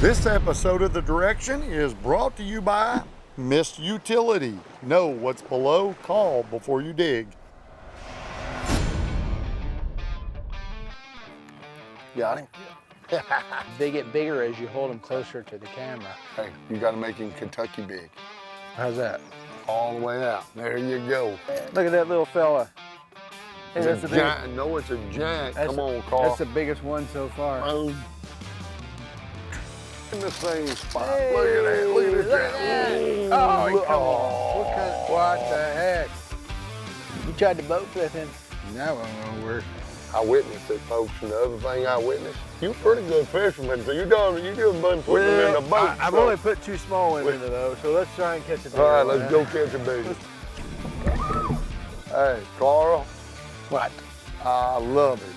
This episode of The Direction is brought to you by Mist Utility. Know what's below, call before you dig. Got him? They get bigger as you hold them closer to the camera. Hey, you got to make him Kentucky big. How's that? All the way out. There you go. Look at that little fella. Hey, It's that's a the biggest, giant. No, it's a giant. that's Come the- on, Carl. That's the biggest one so far. Boom. In the same spot. Look at that. Look at that. Ooh, Oh, come oh. on. What the heck? You tried to boat flip him. That one won't work. I witnessed it, folks, and the other thing I witnessed, you're a pretty good fisherman, so you just been putting them in the boat. I've only put 2 small ones in it though, so let's try and catch a bigger All right, one. let's go catch a big one. Hey, Carl, What? I love it.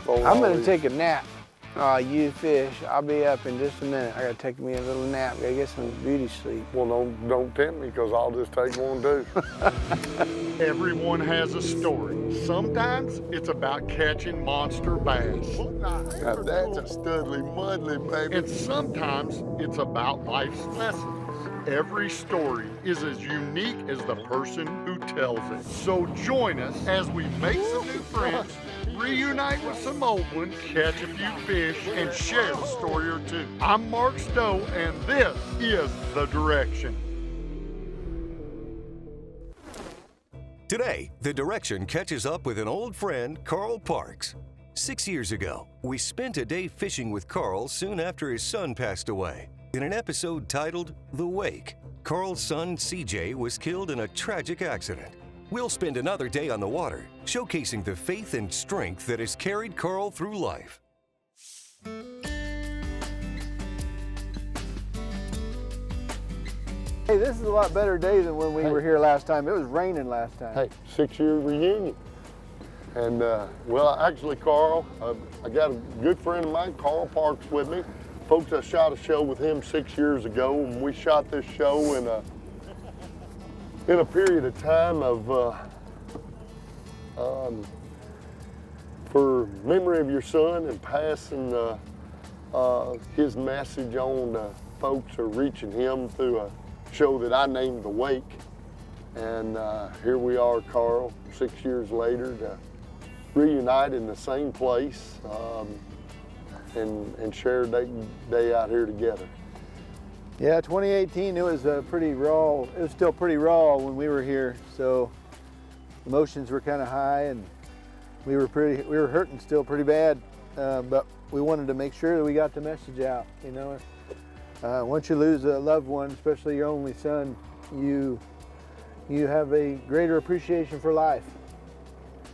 Oh, I'm gonna take a nap. Oh, you fish. I'll be up in just a minute. I gotta take me a little nap. Gotta get some beauty sleep. Well, don't tempt me, because I'll just take one too. Everyone has a story. Sometimes it's about catching monster bass. Now, that's a studly, mudly, baby. And sometimes it's about life's lessons. Every story is as unique as the person who tells it. So join us as we make some new friends, reunite with some old ones, catch a few fish, and share a story or two. I'm Mark Stowe, and this is The Direction. Today, The Direction catches up with an old friend, Carl Parks. 6 years ago, we spent a day fishing with Carl soon after his son passed away. In an episode titled The Wake, Carl's son, CJ, was killed in a tragic accident. We'll spend another day on the water, showcasing the faith and strength that has carried Carl through life. Hey, this is a lot better day than when we were here last time. It was raining last time. Hey, 6-year reunion. And, well, actually, Carl, I got a good friend of mine, Carl Parks, with me. Folks, I shot a show with him 6 years ago, and we shot this show in a period of time of, for memory of your son and passing his message on to folks, or reaching him through a show that I named The Wake. And here we are, Carl, 6 years later, to reunite in the same place and share a day out here together. Yeah, 2018, it was pretty raw. It was still pretty raw when we were here, so emotions were kind of high, and we were hurting still pretty bad, but we wanted to make sure that we got the message out, you know. Once you lose a loved one, especially your only son, you have a greater appreciation for life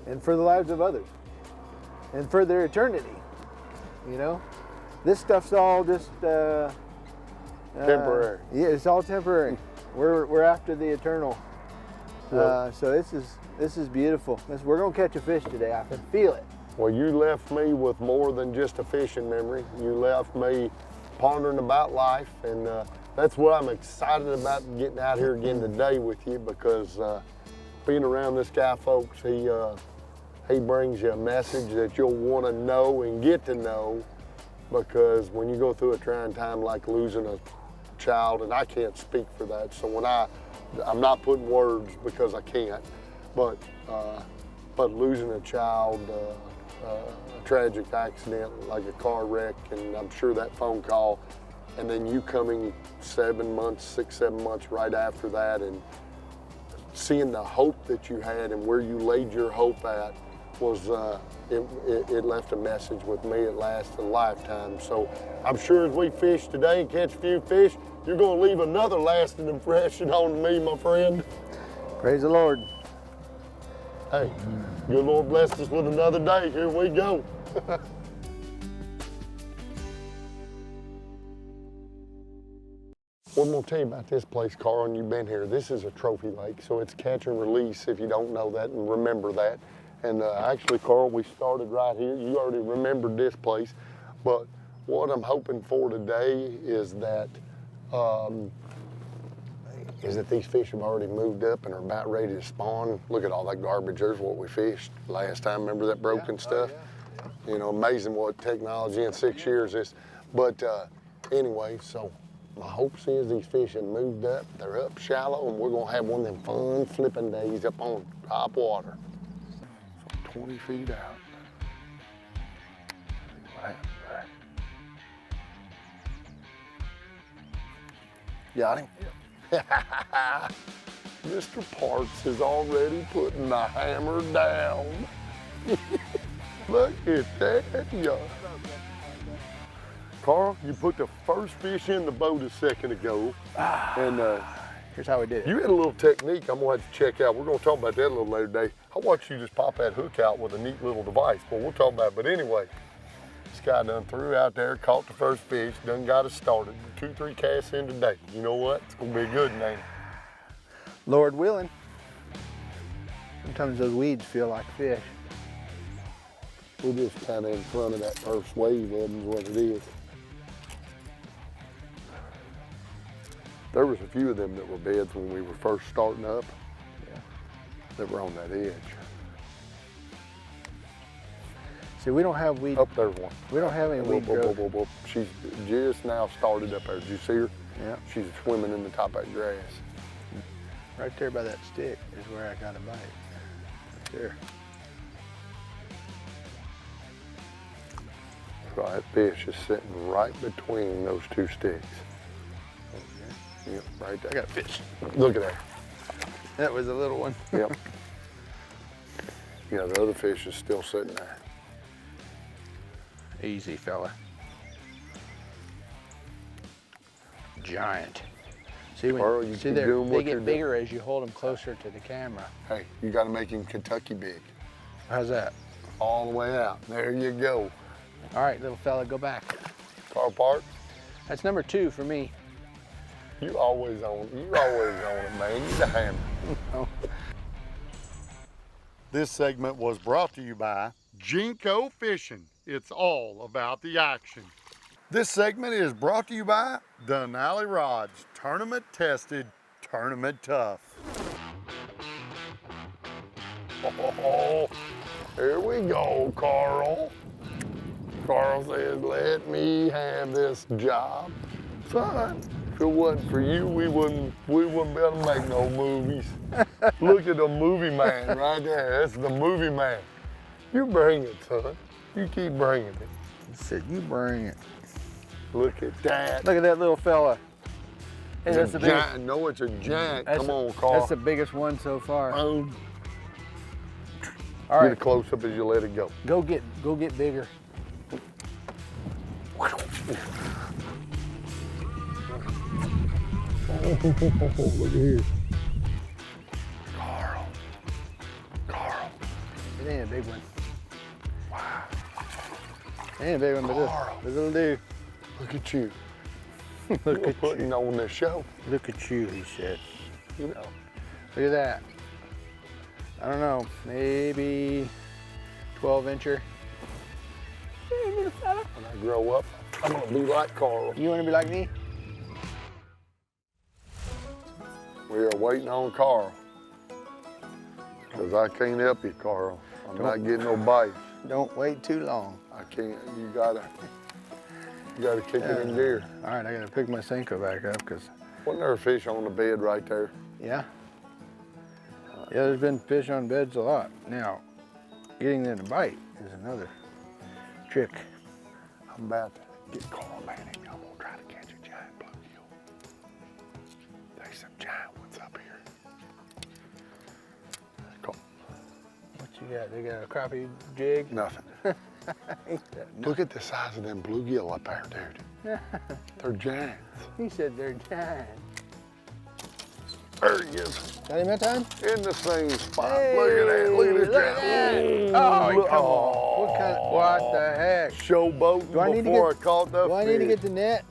and for the lives of others and for their eternity, you know. This stuff's all just Temporary. Yeah, it's all temporary. We're after the eternal. So this is beautiful. We're gonna catch a fish today. I can feel it. Well, you left me with more than just a fishing memory. You left me pondering about life, and that's what I'm excited about, getting out here again today with you, because being around this guy, folks, he brings you a message that you'll want to know and get to know, because when you go through a trying time like losing a child, and I can't speak for that, so when I'm not putting words because I can't, but losing a child, a tragic accident like a car wreck, and I'm sure that phone call, and then you coming 7 months, 6, 7 months right after that, and seeing the hope that you had and where you laid your hope at was, it left a message with me. It lasted a lifetime. So I'm sure as we fish today and catch a few fish, you're going to leave another lasting impression on me, my friend. Praise the Lord. Hey, good Lord blessed us with another day. Here we go. What I'm going to tell you about this place, Carl, and you've been here, this is a trophy lake, so it's catch and release, if you don't know that and remember that. And actually, Carl, we started right here. You already remembered this place, but what I'm hoping for today is that these fish have already moved up and are about ready to spawn. Look at all that garbage. There's what we fished last time. Remember that broken stuff? You know, amazing what technology in 6 years is. But anyway, so my hopes is these fish have moved up. They're up shallow, and we're gonna have one of them fun flipping days up on top water. So 20 feet out. See what happens there. Got him? Mr. Parks is already putting the hammer down. Look at that, y'all. Carl, you put the first fish in the boat a second ago, and Here's how we did it. you had a little technique I'm gonna have to check out. We're gonna talk about that a little later today. I watched you just pop that hook out with a neat little device, but we'll talk about it. But anyway, this guy done threw out there, caught the first fish, done got us started. 2-3 casts in today. You know what? It's gonna be good, ain't it? Lord willing. Sometimes those weeds feel like fish. We're just kind of in front of that first wave of them is what it is. There was a few of them that were beds when we were first starting up. Yeah. That were on that edge. See, we don't have weed. Up there's one. We don't have any weed growth. Whoop. She's just now started up there. Did you see her? Yeah. She's swimming in the top of that grass. Right there by that stick is where I got a bite. Right there. So that fish is sitting right between those two sticks. Yep, right there. I got a fish. Look at that. That was a little one. Yep. Yeah, the other fish is still sitting there. Easy, fella. Giant. See, Carl, you see keep they doing what you're get doing. bigger as you hold them closer to the camera. Hey, you got to make him Kentucky big. How's that? All the way out. There you go. All right, little fella, go back. Carl Parks, That's number 2 for me. you always on it, man. You the hammer. Oh. This segment was brought to you by Jinko Fishing. It's all about the action. This segment is brought to you by Denali Rods, tournament tested, tournament tough. Oh, here we go, Carl. Carl says, let me have this job. Son, if it wasn't for you, we wouldn't be able to make no movies. Look at the movie man right there. That's the movie man. You bring it, son. You keep bringing it. I said, you bring it. Look at that. Look at that little fella. Hey, It's a giant. No, it's a giant. Come on, Carl. That's the biggest one so far. Boom. All Get a right, close up as you let it go. go get bigger. Look at here. Carl. It ain't a big one. Wow. It ain't a big one, Carl. but it'll do. Look at you. Look You're at putting you. on the show. Look at you, he said. You know. Look at that. I don't know, maybe 12-incher. Hey, little fella. When I grow up, I'm gonna be like Carl. You want to be like me? We are waiting on Carl. Because I can't help you, Carl. I'm not getting no bites. Don't wait too long. I can't. You gotta kick it in gear. All right, I gotta pick my Senko back up because, Wasn't there a fish on the bed right there? yeah. Yeah, there's been fish on beds a lot. Now, getting them to bite is another trick. I'm about to get Carl Manning. I'm gonna try to catch a giant bluegill. There's some giant ones up here. Carl, What you got? They got a crappie jig? nothing. Look at the size of them bluegill up there, dude. They're giants. He said they're giant. There he is, Got him that time? in the same spot. Hey, Look at that. Look at this look at giant. that. Oh, Look- come on. What the heck? Showboating Do I need to before get- I caught that Do I fish. need to get the net?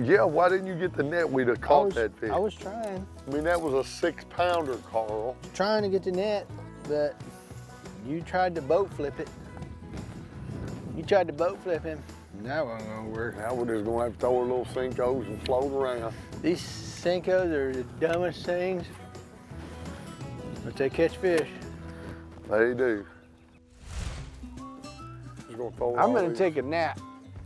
Yeah, why didn't you get the net? We'd have caught that fish. I was trying. I mean, that was a 6-pounder, Carl. Trying to get the net, but you tried to boat flip it. You tried to boat flip him. That wasn't gonna work. Now we're just gonna have to throw our little Senkos and float around. These Senkos are the dumbest things, but they catch fish. They do. Just gonna throw I'm all gonna these. take a nap.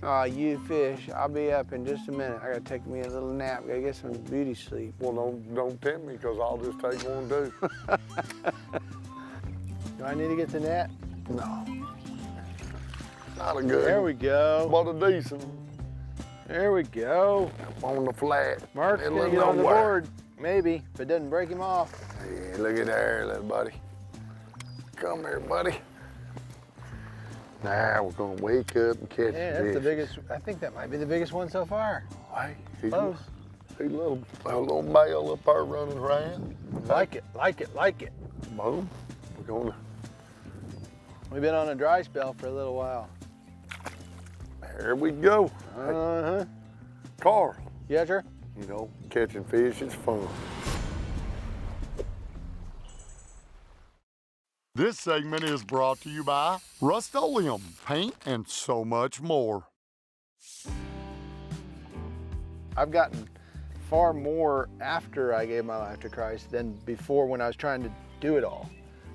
Oh, you fish. I'll be up in just a minute. I gotta take me a little nap. Gotta get some beauty sleep. Well, don't tempt me, because I'll just take one too. Do I need to get the net? No. Not a good There we go. but a decent There we go. on the flat. Mark's Middle gonna of get on the nowhere. board. Maybe, if it doesn't break him off. Yeah, look at there, little buddy. Come here, buddy. Now we're gonna wake up and catch Yeah, the that's the fish. biggest. I think that might be the biggest one so far. Hey, he's Close. a little male up there running around. Like it, like it, like it. Boom. We're gonna. We've been on a dry spell for a little while. There we go. Uh-huh. Carl. Yeah, sure. You know, catching fish is fun. This segment is brought to you by Rust-Oleum Paint and so much more. I've gotten far more after I gave my life to Christ than before when I was trying to do it all.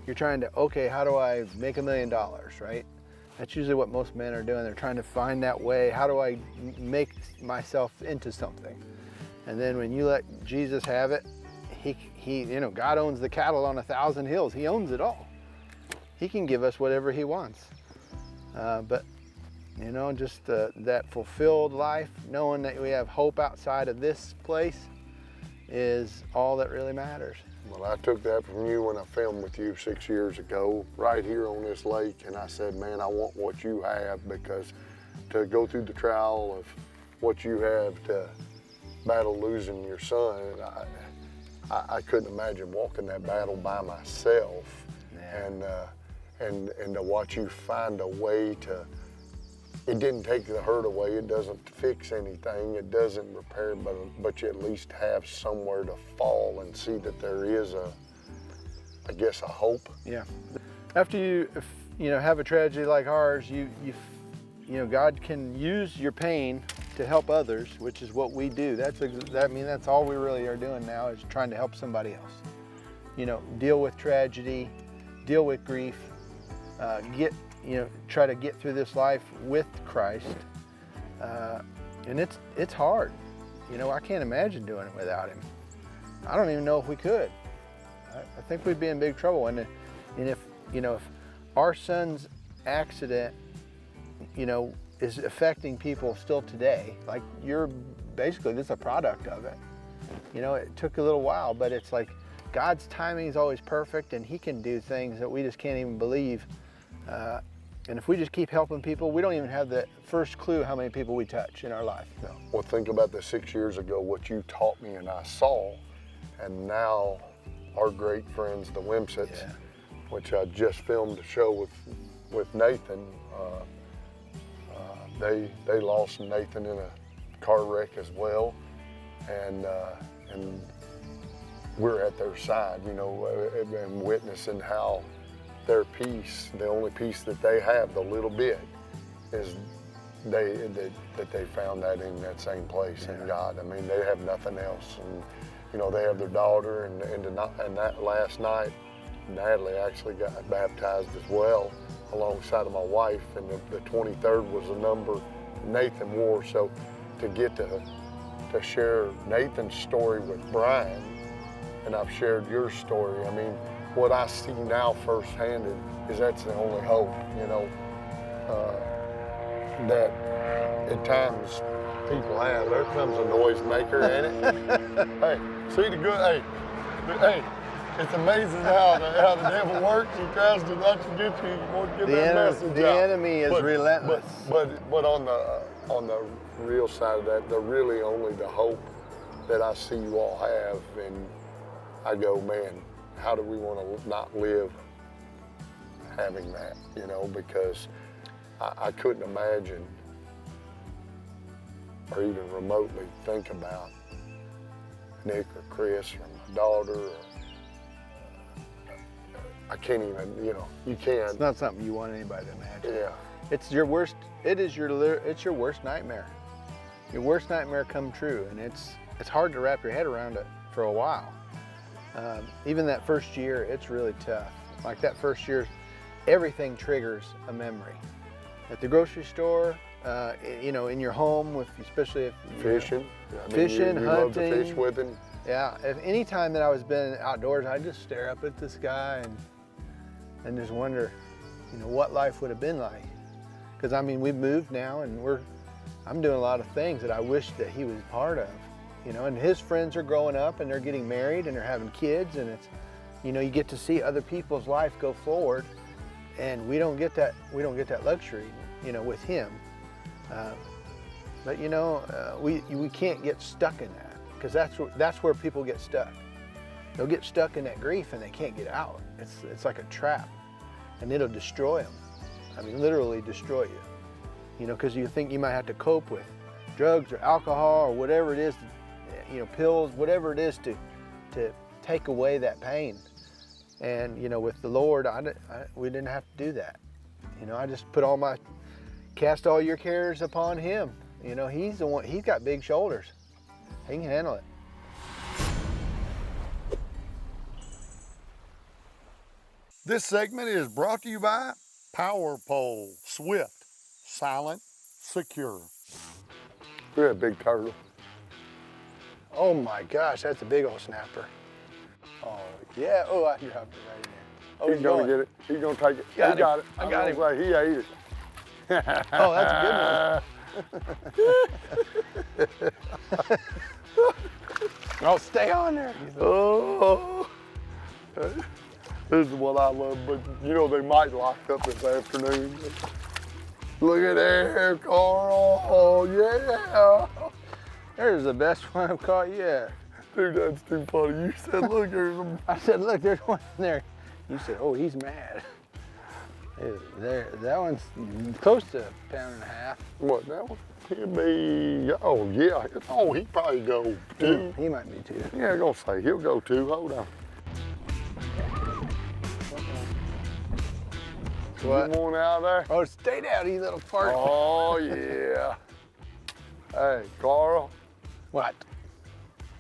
You're trying to, okay, how do I make $1 million, right? That's usually what most men are doing. They're trying to find that way. How do I make myself into something? And then when you let Jesus have it, he, you know, God owns the cattle on 1,000 hills. He owns it all. He can give us whatever he wants. But, you know, just that fulfilled life, knowing that we have hope outside of this place is all that really matters. Well, I took that from you when I filmed with you 6 years ago, right here on this lake, and I said, man, I want what you have, because to go through the trial of what you have to battle losing your son, I couldn't imagine walking that battle by myself. Yeah. And to watch you find a way to, it didn't take the hurt away, it doesn't fix anything, it doesn't repair, but you at least have somewhere to fall and see that there is I guess a hope. Yeah. After you know, have a tragedy like ours, you know, God can use your pain to help others, which is what we do. That's all we really are doing now, is trying to help somebody else. You know, deal with tragedy, deal with grief, try to get through this life with Christ. And it's hard. You know, I can't imagine doing it without him. I don't even know if we could. I think we'd be in big trouble. And if, you know, if our son's accident, you know, is affecting people still today, like you're basically just a product of it. You know, it took a little while, but it's like God's timing is always perfect, and he can do things that we just can't even believe. And if we just keep helping people, we don't even have the first clue how many people we touch in our life. So. Well, think about the 6 years ago, what you taught me and I saw, and now our great friends, the Wimsets, Yeah. which I just filmed a show with Nathan. They lost Nathan in a car wreck as well, and we're at their side, you know, and witnessing how their peace, the only peace that they have, the little bit, is that they found that in that same place in God. I mean, they have nothing else, and you know, they have their daughter, and that last night, Natalie actually got baptized as well, alongside of my wife, and the 23rd was the number Nathan wore. So to get to share Nathan's story with Brian, and I've shared your story, I mean, what I see now firsthand is that's the only hope, you know, that at times people have. There comes a noisemaker in it. Hey, see the good, hey, it's amazing how the devil works. He tries to not to get you, he won't get that message The out. enemy is relentless. But on the real side of that, the really only the hope that I see you all have, and I go, man, how do we want to not live having that, you know, because I couldn't imagine or even remotely think about Nick or Chris or my daughter. I can't even, you know, you can't. It's not something you want anybody to imagine. Yeah. It's your worst. It's your worst nightmare. Your worst nightmare come true, and it's hard to wrap your head around it for a while. Even that first year, it's really tough. Like that first year, everything triggers a memory, at the grocery store, you know, in your home, with especially if Fishing. I mean, Fishing, you love to hunting. fish with him. yeah. If any time that I was been outdoors, I just stare up at the sky and just wonder, you know, what life would have been like. Because I mean, we've moved now, and I'm doing a lot of things that I wish that he was part of. You know, and his friends are growing up and they're getting married and they're having kids, and it's, you know, you get to see other people's life go forward, and we don't get that luxury, you know, with him. But you know, we can't get stuck in that, because that's where people get stuck. They'll get stuck in that grief and they can't get out. It's like a trap, and it'll destroy them. I mean, literally destroy you. You know, because you think you might have to cope with drugs or alcohol or whatever it is, you know, pills, whatever it is to take away that pain. And you know, with the Lord, we didn't have to do that. You know, I just cast all your cares upon him. You know, he's the one, he's got big shoulders. He can handle it. This segment is brought to you by Power Pole. Swift, silent, secure. Look at that big turtle. Oh my gosh, that's a big old snapper. Oh yeah, oh, I dropped it right in there. Oh, He's gonna get it. He's gonna take it. Got he him. got it. I got him. Like he ate it. Oh, that's a good one. Oh, stay on there. Oh, this is what I love. But you know, they might lock up this afternoon. Look at there, Carl. Oh yeah. There's the best one I've caught yet. Dude, that's too funny. You said, look, there's a... I said, look, there's one in there. You said, oh, he's mad. That one's close to a pound and a half. What, that one? He'll be, oh yeah. Oh, he probably go 2. He might be 2. Yeah, I'm gonna say, he'll go 2. Hold on. What? Get one out there. Oh, stay down, you little fart. Oh, yeah. Hey, Carl, What?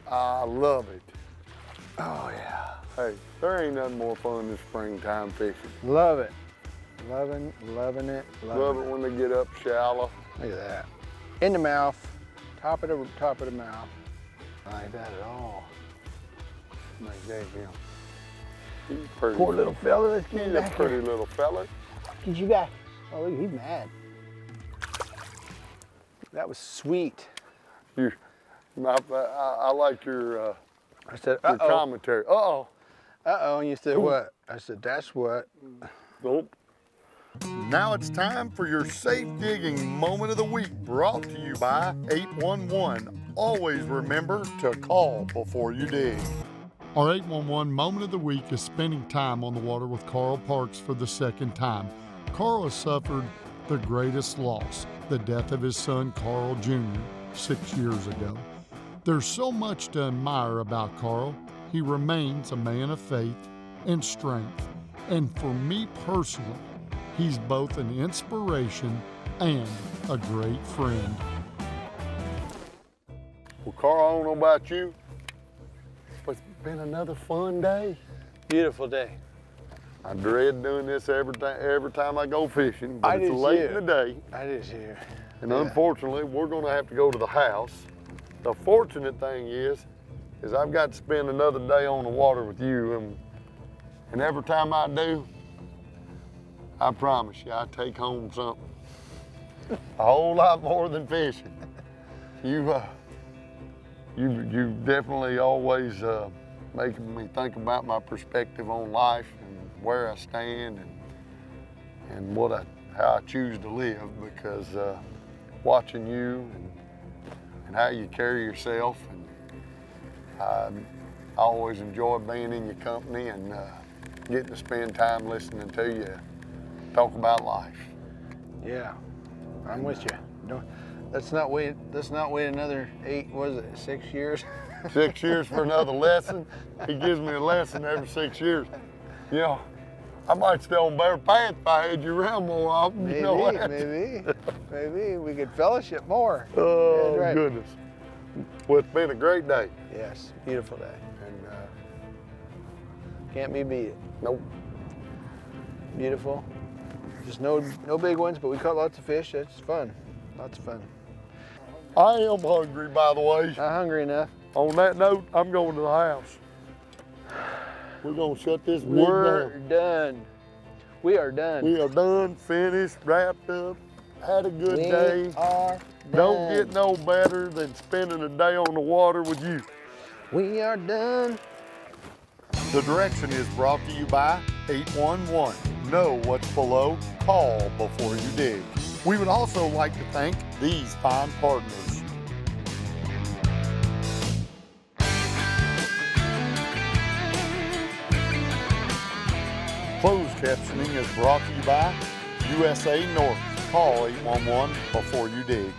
I love it. Oh, yeah. Hey, there ain't nothing more fun than springtime fishing. Love it. Loving it. Love it when they get up shallow. Look at that. In the mouth. Top of the mouth. I like that at all. Like that, yeah. He's pretty. Poor little fella that's He's getting a back pretty here. little fella. Get you back. Oh, look, he's mad. That was sweet. I like your I said, your uh-oh. commentary. Uh-oh. Uh-oh, and you said what? I said, that's what. Nope. Now it's time for your safe digging moment of the week, brought to you by 811. Always remember to call before you dig. Our 811 moment of the week is spending time on the water with Carl Parks for the second time. Carl has suffered the greatest loss, the death of his son Carl Jr. 6 years ago. There's so much to admire about Carl. He remains a man of faith and strength. And for me personally, he's both an inspiration and a great friend. Well, Carl, I don't know about you, but it's been another fun day. Beautiful day. I dread doing this every time I go fishing, but I it's do late too. in the day. I just hear. And unfortunately, we're gonna have to go to the house. The fortunate thing is I've got to spend another day on the water with you, and every time I do, I promise you, I take home something. A whole lot more than fishing. You definitely always making me think about my perspective on life and where I stand and how I choose to live, because watching you and how you carry yourself, and I always enjoy being in your company and getting to spend time listening to you talk about life. Yeah, I'm with you. Let's not wait another 6 years? 6 years for another lesson. He gives me a lesson every 6 years. You know, I might stay on better path if I had you around more often. Maybe, you know that? maybe we could fellowship more. Oh, That's right. goodness. Well, it's been a great day. Yes, beautiful day. And Can't be beat. nope. Beautiful. Just no big ones, but we caught lots of fish. It's fun, lots of fun. I am hungry, by the way. Not hungry enough. On that note, I'm going to the house. We're gonna shut this rig We're down. done. We are done. We are done, finished, wrapped up, had a good We day. are Don't done. get no better than spending a day on the water with you. We are done. The direction is brought to you by 811. Know what's below, call before you dig. We would also like to thank these fine partners. Closed captioning is brought to you by USA North. Call 811 before you dig.